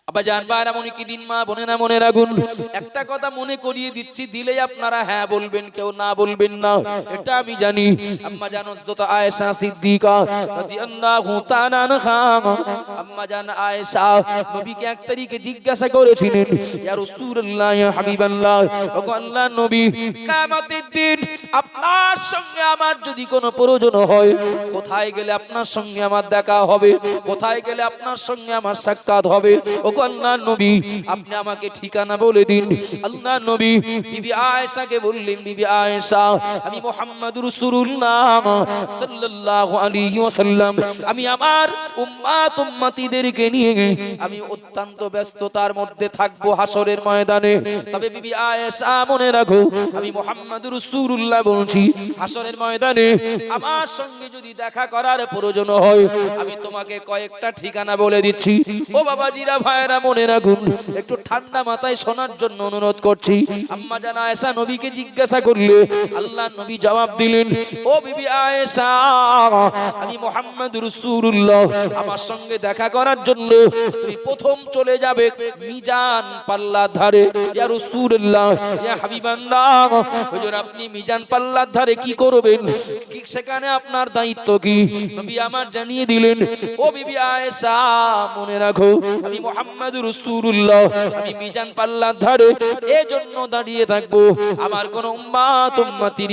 আব্বা জান ভাইরা মনে কি দিন মা বোনেরা মনে রাখুন, একটা কথা মনে করিয়ে দিচ্ছি, দিলেই আপনারা হ্যাঁ বলবেন, কেউ না বলবেন না, এটা আমি জানি। আম্মা জান হযরত আয়েশা সিদ্দিকা রাদিয়াল্লাহু তাআলা আনহা, আম্মা জান আয়েশা নবীকে এক তারিখে জিজ্ঞাসা করেছিলেন, ইয়া রাসূলুল্লাহ ইয়া হাবিবাল্লাহ, ওগো আল্লাহর নবী, কিয়ামতের দিন আপনার সঙ্গে আমার যদি কোনো প্রয়োজন হয়, কোথায় গেলে আপনার সঙ্গে আমার দেখা হবে, কোথায় গেলে আপনার সঙ্গে আমার সাক্ষাৎ হবে? ওগো আল্লাহর নবী, আপনি আমাকে ঠিকানা বলে দিন। আল্লাহর নবী বিবি আয়েশাকে বললেন, বিবি আয়েশা, আমি মুহাম্মদুর রাসূলুল্লাহ সাল্লাল্লাহু আলাইহি ওয়াসাল্লাম, আমি আমার উম্মাত উম্মতিদেরকে নিয়ে আমি অত্যন্ত ব্যস্ততার মধ্যে থাকবো হাসরের ময়দানে। তবে বিবি আয়েশা মনে রাখো, আমি মুহাম্মদুর রাসূলুল্লাহ বলছি, হাসরের ময়দানে আমার সঙ্গে যদি দেখা করার প্রয়োজন হয়, আমি তোমাকে কয়েকটা ঠিকানা বলে দিচ্ছি। ও বাবাজিরা ভাইরা মনে রাখুন, একটু ঠান্ডা মাথায় শোনার জন্য অনুরোধ করছি। আম্মা জান আয়েশা নবীকে জিজ্ঞাসা করলে আল্লাহর নবী জবাব দিলেন, ও বিবি আয়েশা, আমি মুহাম্মদুর রাসূলুল্লাহ, আমার সঙ্গে দেখা করার জন্য তুমি প্রথম চলে যাবে মিজান পাল্লার ধারে। ইয়া রাসূলুল্লাহ, ইয়া হাবিবাল্লাহ, হুজুর আপনি মিজান পাল্লার ধারে কি করবেন, কি সেখানে আপনার দায়িত্ব কি? নবী আমার জানিয়ে দিলেন, ও বিবি আয়েশা মনে রাখো, আমি মুহাম্মদুর রাসূলুল্লাহ, আমি মিজান পাল্লার ধারে এজন্য দাঁড়িয়ে থাকবো, আমার কোন উম্মাত উম্মতির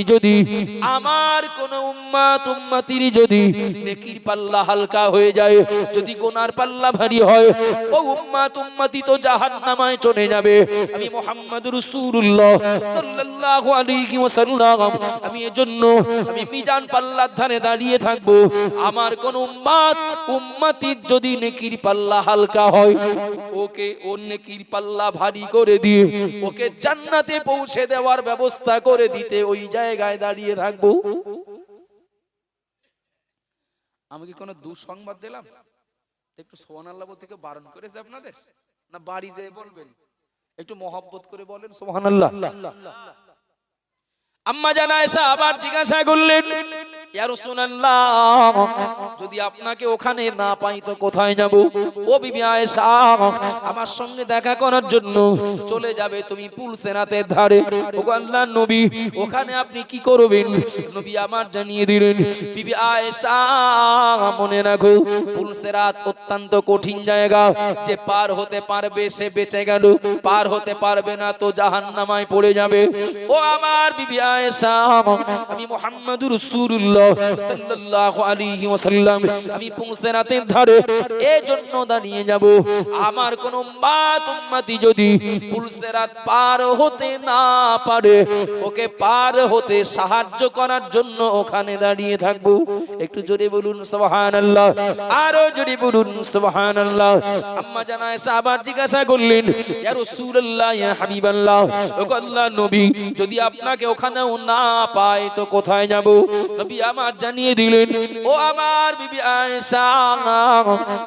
যদি নেকির পাল্লা হালকা হয়ে যায়, যদি গুনার পাল্লা ভারী হয়, ও উম্মাত উম্মতি তো জাহান্নামায় চলে যাবে। আমি মুহাম্মদুর রাসূলুল্লাহ সাল্লাল্লাহু আলাইহি ওয়াসাল্লাম, আমি এজন্য আমি মিজান পাল্লার ধারে দাঁড়িয়ে থাকবো, আমার কোন উম্মাত উম্মতির যদি নেকির পাল্লা হালকা হয়, ওকে ওর নেকির পাল্লা ভারী করে দিয়ে ওকে জান্নাতে পৌঁছে দেওয়ার ব্যবস্থা করে দিতে ওই জায়গায় দাঁড়িয়ে থাকবো। আমি কি কোনো দুঃসংবাদ দিলাম? একটু সুবহানাল্লাহ বলতে কেউ বারণ করেছে আপনাদের? না বাড়ি যেয়ে বলবেন? একটু মহব্বত করে বলেন সুবহানাল্লাহ। আম্মা জান আয়েশা আবার জিজ্ঞাসা করলেন, ইয়া রাসূলুল্লাহ, যদি আপনাকে ওখানে না পাই তো কোথায় যাব? ও বিবি আয়েশা, আমার সঙ্গে দেখা করার জন্য চলে যাবে তুমি পুলসেরাতের ধারে। ওগো আল্লাহর নবী, ওখানে আপনি কি করবেন? নবী আমার জানিয়ে দিলেন, বিবি আয়েশা মনে রাখো, পুলসেরাত অত্যন্ত কঠিন জায়গা, যে পার হতে পারবে সে বেঁচে গেল, পার হতে পারবে না তো জাহান্নামায় পড়ে যাবে। ও আমার বিবি আয়েশা, আমি মুহাম্মদুর রাসূলুল্লাহ সাল্লাল্লাহু আলাইহি ওয়াসাল্লাম, আমি পুলসেরাতের ধারে এজন্য দাঁড়িয়ে যাব, আমার কোন উম্মাত উম্মতি যদি পুলসেরাত পার হতে না পারে, ওকে পার হতে সাহায্য করার জন্য ওখানে দাঁড়িয়ে থাকবো। একটু জোরে বলুন সুবহানাল্লাহ, আরো জোরে বলুন সুবহানাল্লাহ। আম্মা জান আয়েশা আবার জিজ্ঞাসা করলেন, ইয়া রাসূলুল্লাহ, ইয়া হাবিবাল্লাহ, ওগো আল্লাহর নবী, যদি আপনাকে ওখানেও না পায় তো কোথায় যাব? নবী আমার জানিয়ে দিলেন, ও আমার বিবি আয়েশা,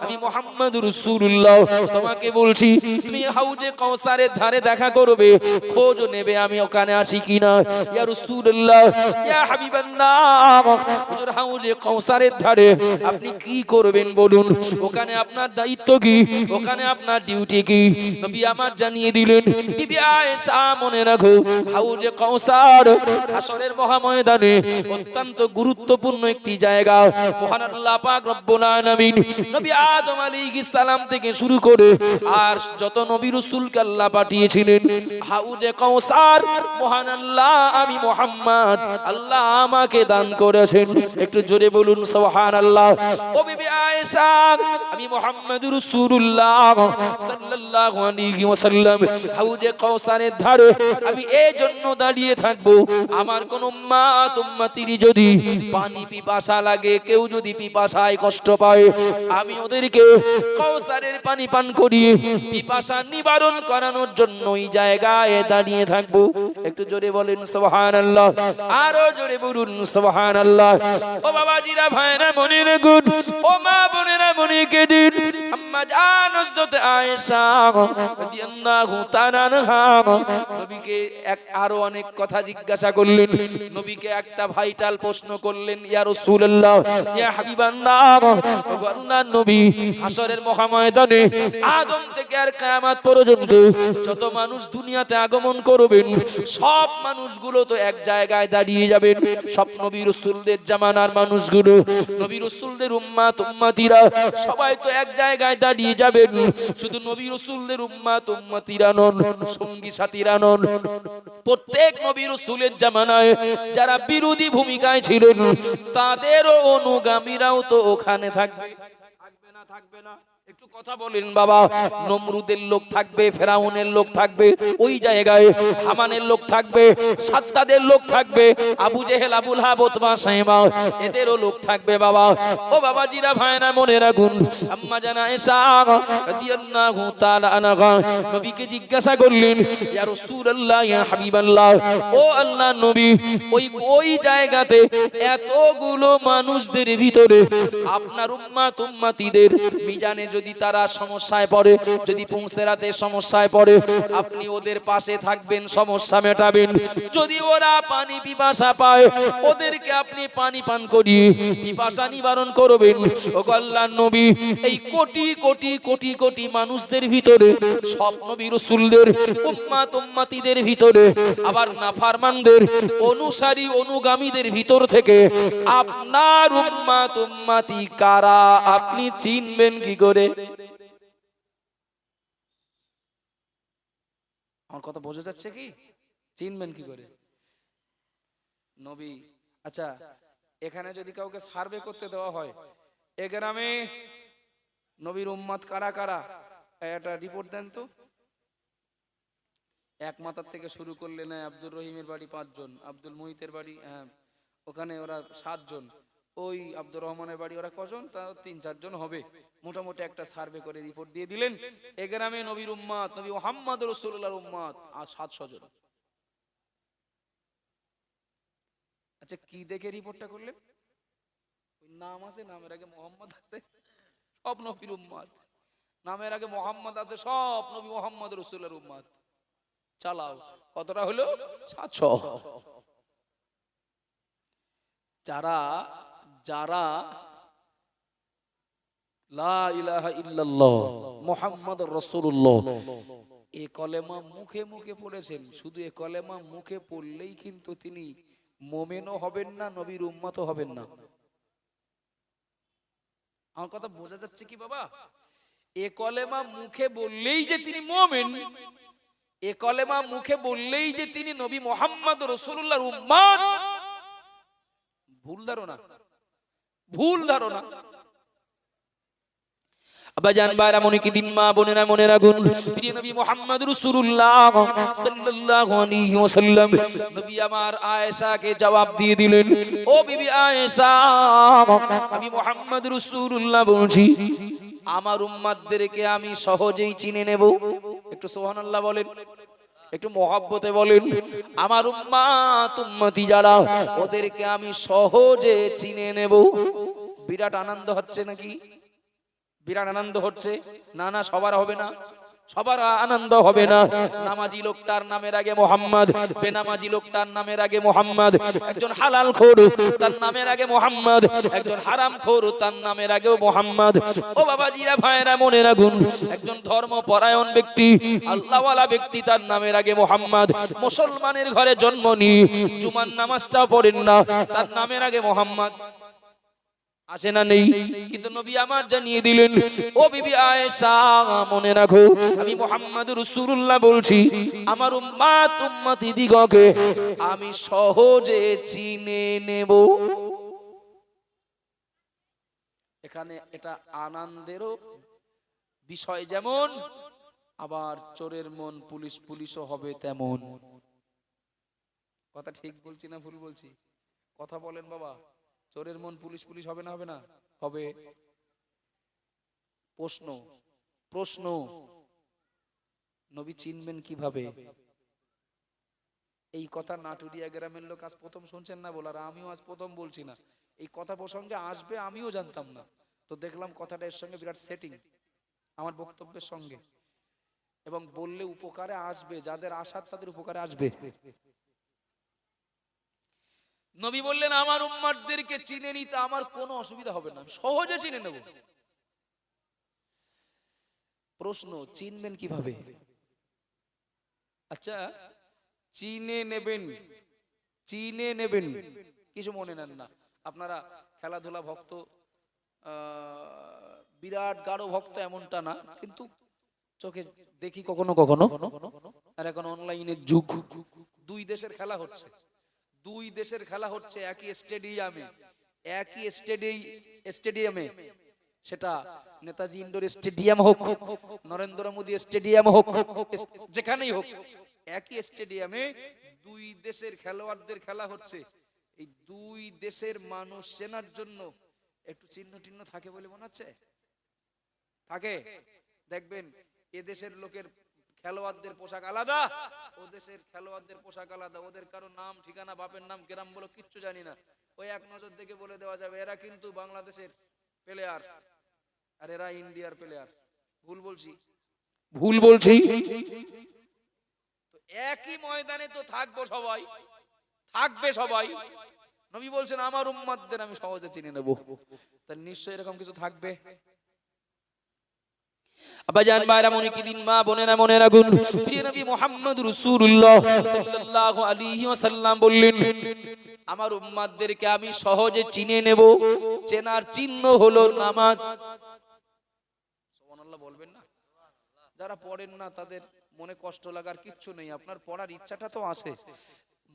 আমি মুহাম্মদুর রাসূলুল্লাহ তোমাকে বলছি, তুমি হাউজে কাউসারের ধারে দেখা করবে, খোঁজ নেবে আমি ওখানে আছি কিনা। ইয়া রাসূলুল্লাহ, ইয়া হাবিবাল্লাহ, হুজুর হাউজে কাউসারের ধারে আপনি কি করবেন বলুন, ওখানে আপনার দায়িত্ব কি, ওখানে আপনার ডিউটি কি? নবী আমার জানিয়ে দিলেন, বিবি আয়েশা মনে রাখো, হাউজে কাউসার হাসরের মহাময়দানে অত্যন্ত গুরুত্বপূর্ণ একটি জায়গা। মহান আল্লাহ পাক রব্বুল আলামিন নবী আদম আলাইহিস সালাম থেকে শুরু করে আর যত নবী রাসূলকে আল্লাহ পাঠিয়েছিলেন, হাউজে কাউসার মহান আল্লাহ আমি মুহাম্মদ আল্লাহ আমাকে দান করেছেন। একটু জোরে বলুন সুবহানাল্লাহ। ও বিবি আয়েশা, আমি মুহাম্মদুর রাসূলুল্লাহ সাল্লাল্লাহু আলাইহি ওয়াসাল্লাম হাউজে কাউসারের ধারে আমি এই জন্য দাঁড়িয়ে থাকবো, আমার কোন উম্মাত উম্মতির যদি পানি পিপাসা লাগে, কেউ যদি পিপাসায় কষ্ট পায়, আমি ওদেরকে কাউসারের পানি পান করিয়ে পিপাসা নিবারণ করানোর জন্য এই জায়গায় দাঁড়িয়ে থাকবো। একটু জোরে বলেন সুবহানাল্লাহ, আরো জোরে বলুন সুবহানাল্লাহ। ও বাবাজিরা ভাইরা মনে রাখুন, ও মা বোনেরা মনে কেদিন, আম্মা জান হযরত আয়েশা রাদিয়াল্লাহু তাআলা আনহা নবীকে আরো অনেক কথা জিজ্ঞাসা জিজ্ঞাসা করলেন, নবীকে একটা ভাইটাল প্রশ্ন করলেন, ইয়া রাসূলুল্লাহ, ইয়া হাবিবাল্লাহ, ওগো আল্লাহর নবী, হাসরের মহাময়দানে আদম থেকে আর কিয়ামত পর্যন্ত যত মানুষ দুনিয়াতে আগমন করবেন, সব মানুষগুলো তো এক জায়গায় দাঁড়িয়ে যাবেন। সব নবী রাসূলদের জামানার মানুষগুলো, নবী রাসূলদের উম্মত উম্মতিরা সবাই তো এক জায়গায় দাঁড়িয়ে যাবেন। শুধু নবী রাসূলদের উম্মত উম্মতিরা নন, সঙ্গী সাথীরা নন, প্রত্যেক নবী রাসূলের জামানায় যারা বিরোধী ভূমিকায় ছিলেন তাদেরও অনুগামীরাও তো ওখানে থাকবে। থাকবে না? থাকবে না? একটু কথা বলেন বাবা। নমরুদের লোক থাকবে, ফেরাউনের লোক থাকবে ওই জায়গায়, হামানের লোক থাকবে, সাদ্দাদের লোক থাকবে, আবু জেহেল, আবু লাহাব, উতবা, শাইবা, এদেরও লোক থাকবে বাবা। ও বাবাজিরা, ভাইরা, মনে রাখুন, আম্মা জানা আয়েশা রাদিয়াল্লাহু তাআলা আনহা নবীকে জিজ্ঞাসা করলেন, ইয়া রাসূলুল্লাহ, ইয়া হাবিবাল্লাহ, ও আল্লাহর নবী, ওই জায়গাতে এতগুলো মানুষদের ভিতরে আপনার উম্মত উম্মতিদের মিজানে যদি তারা সমস্যায় পড়ে, যদি পুংসেরাতে সমস্যায় পড়ে, আপনি ওদের পাশে থাকবেন, সমস্যা মেটাবেন। যদি ওরা পানি পিপাসা পায়, ওদেরকে আপনি পানি পান করিয়ে পিপাসা নিবারণ করবেন। ওগো আল্লাহর নবী, এই কোটি কোটি কোটি কোটি মানুষদের ভিতরে, সব নবী রাসূলদের উম্মত উম্মতিদের ভিতরে, আবার নাফরমানদের অনুসারী অনুগামীদের ভিতর থেকে আপনার উম্মত উম্মতি কারা আপনি চিনবেন কি করে? আমার কথা বোঝা যাচ্ছে কি? চিনবেন কি করে নবী? আচ্ছা, এখানে যদি কাউকে সার্ভে করতে দেওয়া হয়, এ গ্রামে নবীর উম্মত কারা কারা, একটা রিপোর্ট দেন তো। এক মাথার থেকে শুরু করলে না, আব্দুর রহিমের বাড়ি 5 জন, আব্দুল মুহিতের বাড়ি ওখানে ওরা 7 জন, ওই আব্দুর রহমানের বাড়ি ওরা কজন, তা 3-4 জন হবে। মোটামুটি একটা সার্ভে করে রিপোর্ট দিয়ে দিলেন, এ গ্রামে নবীর উম্মত, নবী মুহাম্মদ রাসূলুল্লাহর উম্মত আর 700 জন। আচ্ছা, কি দেখে রিপোর্টটা করলেন? ওই নাম আছে, নামের আগে মুহাম্মদ আছে, সব নবীর উম্মত। নামের আগে মুহাম্মদ আছে, সব নবী মুহাম্মদ রাসূলুল্লাহর উম্মত। চালাও, কতটা হলো? 700। যারা যারা লা ইলাহা ইল্লাল্লাহ মুহাম্মাদুর রাসূলুল্লাহ এই কলেমা মুখে মুখে পড়েছেন, শুধু এই কলেমা মুখে পড়লেই কিন্তু তিনি মুমিনও হবেন না, নবীর উম্মতও হবেন না। আমার কথা বোঝা যাচ্ছে কি বাবা? এই কলেমা মুখে বললেই যে তিনি মুমিন, এই কলেমা মুখে বললেই যে তিনি নবী মুহাম্মদ রাসূলুল্লাহর উম্মত, ভুল ধারণা, ভুল ধারণা। আবাজান বাইরা, মনে কি দিন, মা বোনেরা, মনে রাখুন, প্রিয় নবী মুহাম্মদ রাসূলুল্লাহ সাল্লাল্লাহু আলাইহি ওয়াসাল্লাম নবী আমার আয়েশাকে জবাব দিয়ে দিলেন, ও বিবি আয়েশা, আমি মুহাম্মদ রাসূলুল্লাহ বলছি, আমার উম্মতদেরকে আমি সহজেই চিনে নেব। একটু সুবহানাল্লাহ বলেন, একটু মহব্বতে বলেন। আমার উম্মত উম্মতি যারা, ওদেরকে আমি সহজে চিনে নেব। বিরাট আনন্দ হচ্ছে নাকি? বিরাট আনন্দ হচ্ছে না? না, সবার হবে না, সবার আনন্দ হবে না। নামাজি লোকটার নামের আগে মুহাম্মদ, বেনামাজি লোকটার নামের আগে মুহাম্মদ, একজন হালাল খোর তার নামের আগে মুহাম্মদ, একজন হারাম খোর তার নামের আগেও মুহাম্মদ। ও বাবাজিরা, ভাইরা, মনে রাখুন, একজন ধর্মপরায়ণ ব্যক্তি, আল্লাহওয়ালা ব্যক্তি, তার নামের আগে মুহাম্মদ। মুসলমানের ঘরে জন্ম নিয়ে জুমার নামাজটাও পড়েন না, তার নামের আগে মুহাম্মদ। আসে না? নেই। কিন্তু নবী আমার জানিয়ে দিলেন, ও বিবি আয়েশা, মনে রাখো, আমি মুহাম্মদ রাসূলুল্লাহ বলছি, আমার উম্মত উম্মতি দিগকে আমি সহজে চিনে নেব। এখানে এটা আনন্দেরও বিষয়, যেমন আবার চোরের মন পুলিশ পুলিশও হবে তেমন। কথা ঠিক বলছি না ভুল বলছি? কথা বলেন বাবা। চোরের মন পুলিশ পুলিশ হবে না? হবে না? হবে। প্রশ্ন প্রশ্ন নবী চিনবেন কিভাবে? এই কথা নাটুরিয়া গ্রামের লোক আজ প্রথম শুনছেন না বলার, আমিও আজ প্রথম বলছি না। এই কথা প্রসঙ্গে আসবে আমিও জানতাম না, তো দেখলাম কথাটা এর সঙ্গে বিরাট সেটিং আমার বক্তব্যের সঙ্গে, এবং বললে উপকারে আসবে, যাদের আসার তাদের উপকারে আসবে। নবী বললেন আমার উম্মতদেরকে চিনে নিতে আমার কোনো অসুবিধা হবে না, আমি সহজে চিনে নেব। প্রশ্ন, চিনবেন কিভাবে? আচ্ছা, চিনে নেবেন কিছু মনে নেন না। আপনারা খেলাধুলা ভক্ত, বিরাট গাঢ় ভক্ত এমনটা না, কিন্তু চোখে দেখি কখনো কখনো। আর এখন অনলাইনের যুগ, দুই দেশের খেলা হচ্ছে একই স্টেডিয়ামে, সেটা নেতাজি ইন্ডোর স্টেডিয়াম হোক, নরেন্দ্র মোদী স্টেডিয়াম হোক, যেখানেই হোক, একই স্টেডিয়ামে দুই দেশের খেলোয়াড়দের খেলা হচ্ছে। এই দুই দেশের মানুষ চেনার জন্য একটু চিহ্ন টিহ্ন থাকে বলে মনে হচ্ছে? থাকে? দেখবেন এ দেশের লোকের খেলোয়াড়দের পোশাক আলাদা, ও দেশের খেলোয়াড়দের পোশাক আলাদা। ওদের কারো নাম ঠিকানা, বাপের নাম, গ্রাম বলো কিচ্ছু জানি না। ওই এক নজর দেখে বলে দেওয়া যাবে এরা কিন্তু বাংলাদেশের প্লেয়ার আর এরা ইন্ডিয়ার প্লেয়ার। ভুল বলছি? তো একই ময়দানে তো থাকবে সবাই। নবী বলছেন আমার উম্মতদের আমি সহজে চিনে নেব, তাহলে নিশ্চয়ই এরকম কিছু থাকবে। আবাজান ভাইরা, মনে কি দিন, মা বোনেরা মনে রাখুন, প্রিয় নবী মুহাম্মদ রাসূলুল্লাহ সাল্লাল্লাহু আলাইহি ওয়াসাল্লাম বললেন আমার উম্মতদেরকে আমি সহজে চিনে নেব, চেনার চিহ্ন হলো নামাজ। সুবহানাল্লাহ বলবেন না? যারা পড়েন না তাদের মনে কষ্ট লাগার কিচ্ছু নেই, আপনার পড়ার ইচ্ছাটা তো আছে।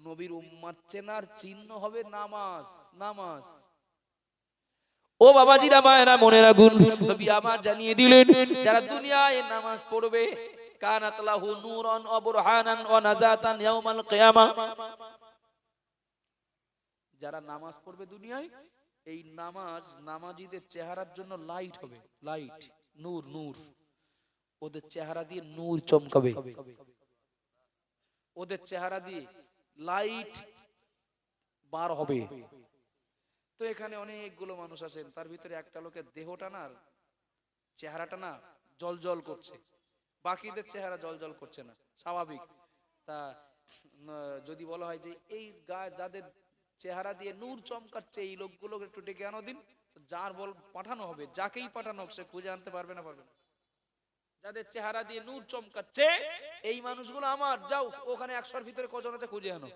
নবীর উম্মত চেনার চিহ্ন হবে নামাজ। ও বাবাজিরা মায়েরা মনে রাখুন, নবী আমার জানিয়ে দিলেন যারা দুনিয়ায় নামাজ পড়বে কানাত লাহু নূরান ওয়া বুরহানান ওয়া নাজাতান ইয়াউমাল কিয়ামা। যারা নামাজ পড়বে দুনিয়ায়, এই নামাজীদের চেহারার জন্য লাইট হবে, নূর। ওদের চেহারা দিয়ে নূর চমকাবে, ওদের চেহারা দিয়ে লাইট বার হবে। তো এখানে অনেকগুলো মানুষ আছেন, তার ভিতরে একটা লোকের দেহটা না, চেহারাটা না জল করছে, বাকিদের চেহারা জল করছে না, স্বাভাবিক। তা যদি বলা হয় যে এই যাদের চেহারা দিয়ে নূর চমকাচ্ছে এই লোকগুলো একটু ডেকে আনো দিন, যার পাঠানো হবে, যাকেই পাঠানো হোক সে খুঁজে আনতে পারবে না? যাদের চেহারা দিয়ে নূর চমকাচ্ছে এই মানুষগুলো আমার, যাও ওখানে 100-র ভিতরে কজন আছে খুঁজে আনো।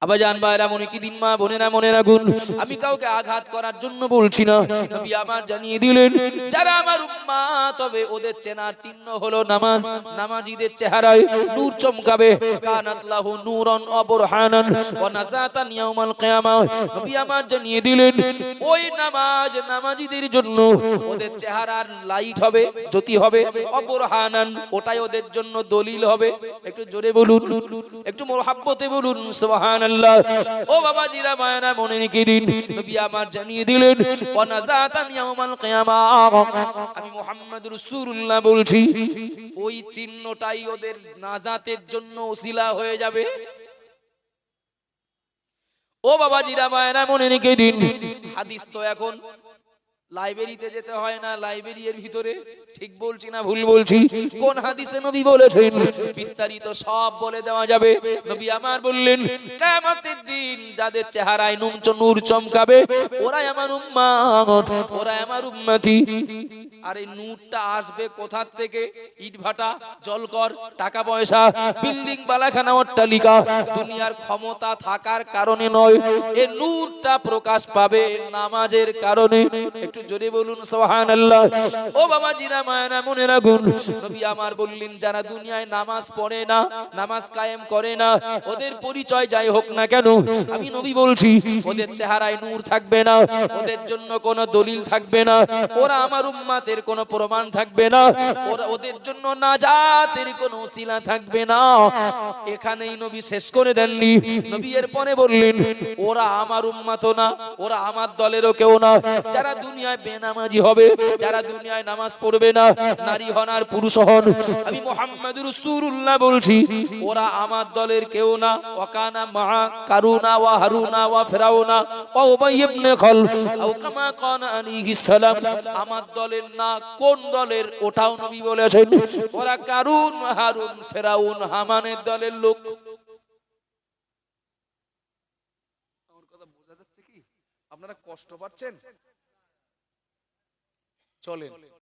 আবাজান ভাইরা, মনে কি দিন, মা বোনেরা মনে রাখুন, আমি কাউকে আঘাত করার জন্য বলছি না। নবী আমার জানিয়ে দিলেন যারা আমার উম্মত হবে ওদের চেনার চিহ্ন হলো নামাজ। নামাজীদের চেহারায় নূর চমকাবে, কানাত লাহু নূরান ওয়া বুরহানান ওয়া নাজাতান ইয়াউমাল কিয়ামা। নবী আমার জানিয়ে দিলেন ওই নামাজীদের জন্য ওদের চেহারার লাইট হবে, জ্যোতি হবে, ওয়া বুরহানান ওটাই ওদের জন্য দলিল হবে। একটু জোরে বলুন, একটু মুহাব্বতে বলুন সুবহানাল্লাহ। ও বাবাজিরা মায়েরা মনে রেখে দিন, নবী আমার জানিয়ে দিলেন ওয়া নাজাতান ইয়াউমাল কিয়ামা। আমি মুহাম্মদ রাসূলুল্লাহ বলছি ওই চিহ্নটাই ওদের নাজাতের জন্য ওসিলা হয়ে যাবে। ও বাবাজিরা মায়েরা মনে রেখে দিন, হাদিস তো এখন লাইব্রেরিতে যেতে হয় না, লাইব্রেরির ভিতরে, ঠিক বলছি না ভুল বলছি? কোন হাদিসে নবী বলেছেন বিস্তারিত সব বলে দেওয়া যাবে। নবী আমার বললেন কিয়ামতের দিন যাদের চেহারায় নূর চমকাবে ওরাই আমার উম্মত, ওরাই আমার উম্মতি। আর এই নূরটা আসবে কোথা থেকে? ইটভাটা, জলকর, টাকা পয়সা, বিল্ডিং, বালাখানা, অট্টালিকা, দুনিয়ার ক্ষমতা থাকার কারণে নয়, এই নূরটা প্রকাশ পাবে নামাজের কারণে। একটু জোরে বলুন সুবহানাল্লাহ। ও বাবাজিরা মায়েরা মনে রাখুন, নবী আমার বললেন যারা দুনিয়ায় নামাজ পড়ে না, নামাজ কায়েম করে না, ওদের পরিচয় যাই হোক না কেন, আমি নবী বলছি ওদের চেহারায় নূর থাকবে না, ওদের জন্য কোনো দলিল থাকবে না, ওরা আমার উম্মতের কোনো প্রমাণ থাকবে না, ওদের জন্য নাজাতের কোনো ওসিলা থাকবে না। এখানেই নবী শেষ করে দেননি। নবী এর পরে বললেন ওরা আমার উম্মত না, ওরা আমার দলেরও কেউ না। যারা দুনিয়ায় বেনামাজি হবে, যারা দুনিয়ায় নামাজ পড়বে না, নারী হন আর পুরুষ হন, আমি মুহাম্মদ রাসূলুল্লাহ বলছি ওরা আমার দলের কেউ না। ওয়াকানা মা কারুনা ওয়া হারুনা ওয়া ফিরাউনা ওয়া উবাই ইবনে খালফ আও কামা কানা আলাইহিস সালাম, আমার দলের না। কোন দলের? ওটাও নবী বলেছেন ওরা কারুন, হারুন, ফিরাউন, হামানের দলের লোক। আপনারা কষ্ট পাচ্ছেন? চলেন